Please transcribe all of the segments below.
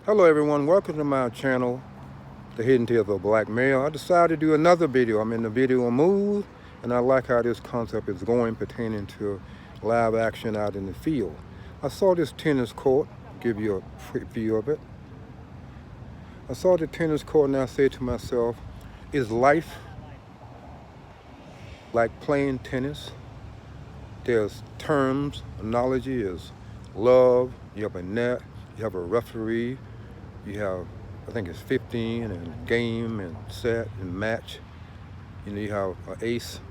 Hello everyone, welcome to my channel, The Hidden Tales of a Black Male. I decided to do another video. I'm in the video mood, and I like how this concept is going pertaining to live action out in the field. I saw this tennis court, give you a quick view of it. I saw the tennis court and I said to myself, is life like playing tennis? There's terms, analogy is love, you have a net, you have a referee, you have, I think it's 15 and game and set and match. You have an ace,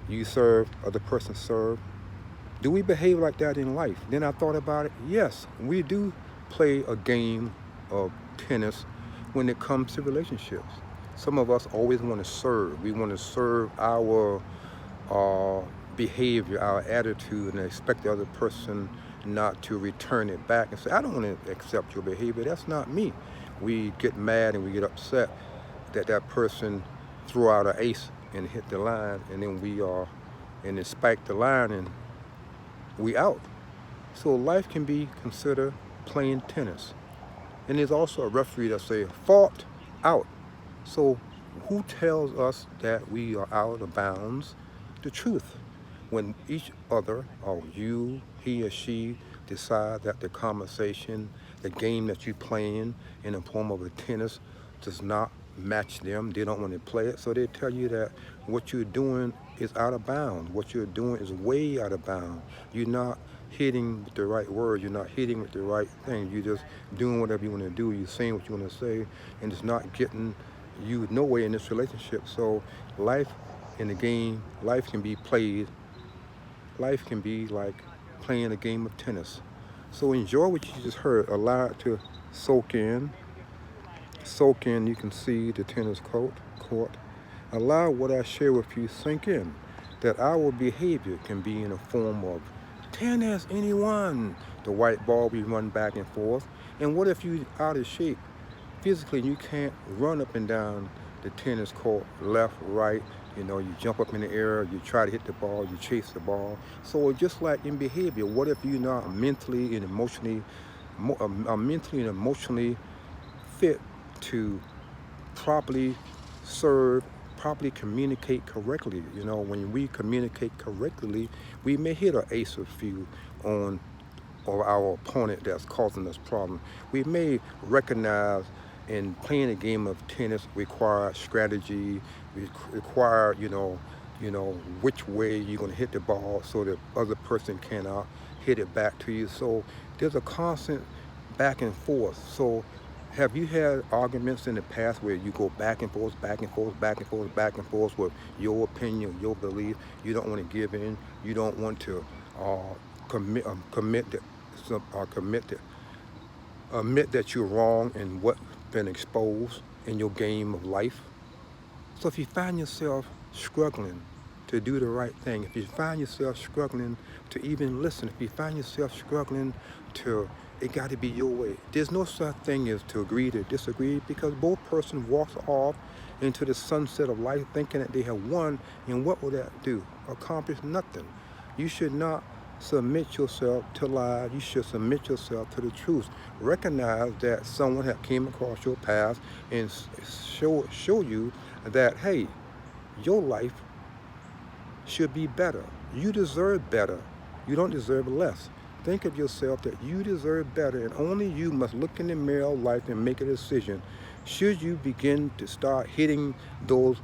you serve, other person serve. Do we behave like that in life? Then I thought about it. Yes, we do play a game of tennis when it comes to relationships. Some of us always want to serve. We want to serve our behavior, our attitude, and expect the other person not to return it back and say, I don't want to accept your behavior. That's not me. We get mad and we get upset that that person threw out an ace and hit the line, and then and then spiked the line and we out. So life can be considered playing tennis. And there's also a referee that say fault out. So who tells us that we are out of bounds? The truth. When each other, or you, he or she, decide that the conversation, the game that you're playing in the form of a tennis does not match them, they don't want to play it, so they tell you that what you're doing is out of bounds. What you're doing is way out of bounds. You're not hitting with the right words, you're not hitting with the right thing, you're just doing whatever you want to do, you're saying what you want to say, and it's not getting you nowhere in this relationship. So life in the game, life can be played. Life can be like playing a game of tennis. So enjoy what you just heard. Allow it to soak in. Soak in, you can see the tennis court. Allow what I share with you sink in. That our behavior can be in a form of tennis, anyone. The white ball, we run back and forth. And what if you're out of shape? Physically, you can't run up and down the tennis court, left, right. You jump up in the air, you try to hit the ball, you chase the ball. So just like in behavior, what if you're not mentally and emotionally fit to properly serve, properly communicate correctly? When we communicate correctly, we may hit an ace or few on or our opponent that's causing us problems. We may recognize in playing a game of tennis require strategy, require, which way you're going to hit the ball so the other person cannot hit it back to you. So there's a constant back and forth. So have you had arguments in the past where you go back and forth, back and forth, back and forth, back and forth with your opinion, your belief? You don't want to give in. You don't want to admit that you're wrong and what's been exposed in your game of life. So if you find yourself struggling to do the right thing, if you find yourself struggling to even listen, if you find yourself struggling to, it got to be your way. There's no such thing as to agree to disagree, because both persons walks off into the sunset of life thinking that they have won, and what will that do? Accomplish nothing. You should not submit yourself to lies. You should submit yourself to the truth. Recognize that someone had came across your path and show you that, hey, your life should be better. You deserve better. You don't deserve less. Think of yourself that you deserve better, and only you must look in the mirror of life and make a decision. Should you begin to start hitting those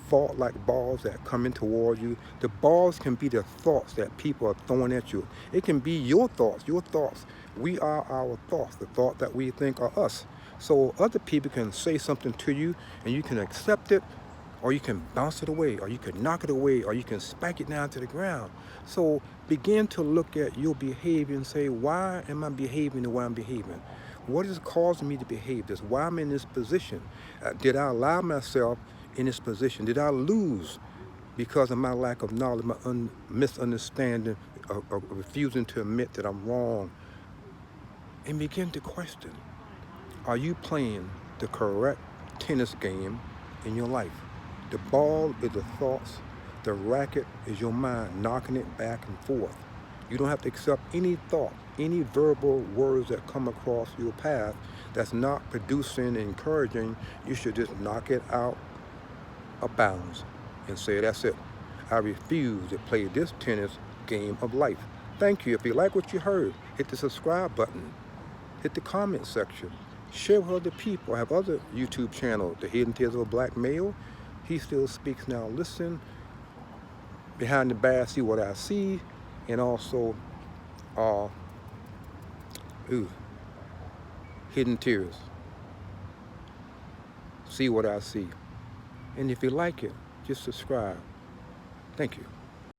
fault-like balls that come in toward you? The balls can be the thoughts that people are throwing at you. It can be your thoughts. We are our thoughts, the thought that we think are us. So other people can say something to you and you can accept it, or you can bounce it away, or you can knock it away, or you can spike it down to the ground. So begin to look at your behavior and say, why am I behaving the way I'm behaving? What is causing me to behave this? Why am I in this position? Did I allow myself in this position? Did I lose because of my lack of knowledge, my misunderstanding, of refusing to admit that I'm wrong? And begin to question, are you playing the correct tennis game in your life? The ball is the thoughts, the racket is your mind knocking it back and forth. You don't have to accept any thought. any verbal words that come across your path that's not producing and encouraging, you should just knock it out of bounds and say, that's it. I refuse to play this tennis game of life. Thank you. If you like what you heard, hit the subscribe button. Hit the comment section. Share with other people. I have other YouTube channels. The Hidden Tales of a Black Male. He Still Speaks Now. Listen. Behind the Bad, See What I See. And also, Hidden Tears. See What I See. And if you like it, just subscribe. Thank you.